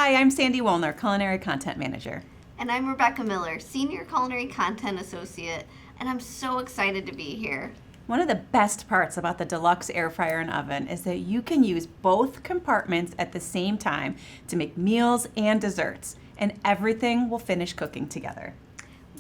Hi, I'm Sandy Wollner, Culinary Content Manager. And I'm Rebecca Miller, Senior Culinary Content Associate, and I'm so excited to be here. One of the best parts about the Deluxe air fryer and oven is that you can use both compartments at the same time to make meals and desserts, and everything will finish cooking together.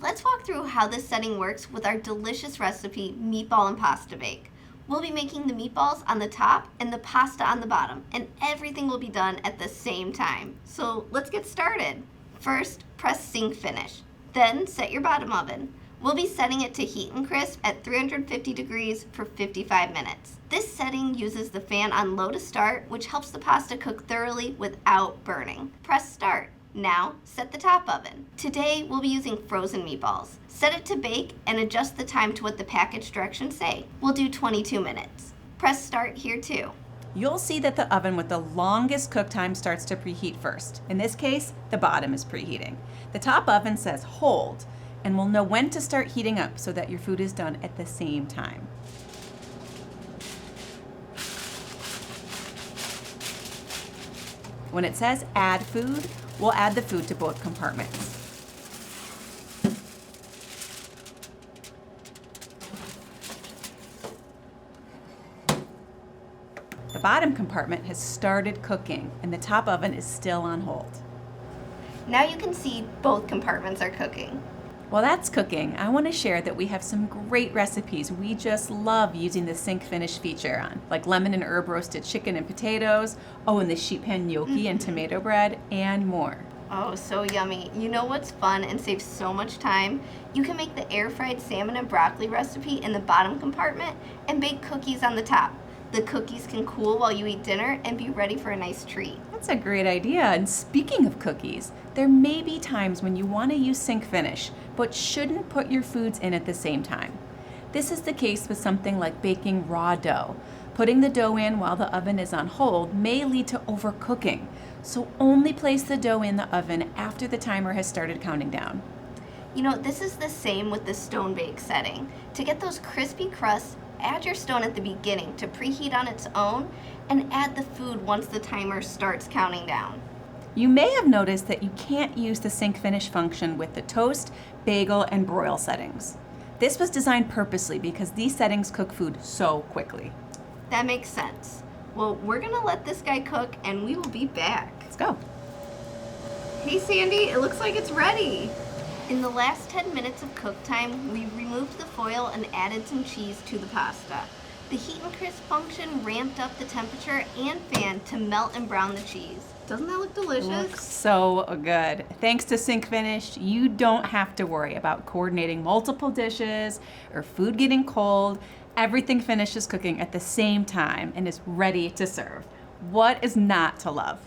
Let's walk through how this setting works with our delicious recipe, meatball and pasta bake. We'll be making the meatballs on the top and the pasta on the bottom, and everything will be done at the same time. So let's get started. First, press sync finish. Then set your bottom oven. We'll be setting it to heat and crisp at 350 degrees for 55 minutes. This setting uses the fan on low to start, which helps the pasta cook thoroughly without burning. Press start. Now, set the top oven. Today, we'll be using frozen meatballs. Set it to bake and adjust the time to what the package directions say. We'll do 22 minutes. Press start here too. You'll see that the oven with the longest cook time starts to preheat first. In this case, the bottom is preheating. The top oven says hold, and we'll know when to start heating up so that your food is done at the same time. When it says add food, we'll add the food to both compartments. The bottom compartment has started cooking and the top oven is still on hold. Now you can see both compartments are cooking. While that's cooking, I want to share that we have some great recipes we just love using the sync finish feature on, like lemon and herb roasted chicken and potatoes, and the sheet pan gnocchi and tomato bread, and more. Oh, so yummy. You know what's fun and saves so much time? You can make the air fried salmon and broccoli recipe in the bottom compartment and bake cookies on the top. The cookies can cool while you eat dinner and be ready for a nice treat. That's a great idea. And speaking of cookies, there may be times when you want to use sync finish, but shouldn't put your foods in at the same time. This is the case with something like baking raw dough. Putting the dough in while the oven is on hold may lead to overcooking, so only place the dough in the oven after the timer has started counting down. You know, this is the same with the stone bake setting. To get those crispy crusts, add your stone at the beginning to preheat on its own, and add the food once the timer starts counting down. You may have noticed that you can't use the sync finish function with the toast, bagel, and broil settings. This was designed purposely because these settings cook food so quickly. That makes sense. Well, we're gonna let this guy cook and we will be back. Let's go. Hey Sandy, it looks like it's ready. In the last 10 minutes of cook time, we removed the foil and added some cheese to the pasta. The heat and crisp function ramped up the temperature and fan to melt and brown the cheese. Doesn't that look delicious? Looks so good. Thanks to sync finish, you don't have to worry about coordinating multiple dishes or food getting cold. Everything finishes cooking at the same time and is ready to serve. What is not to love?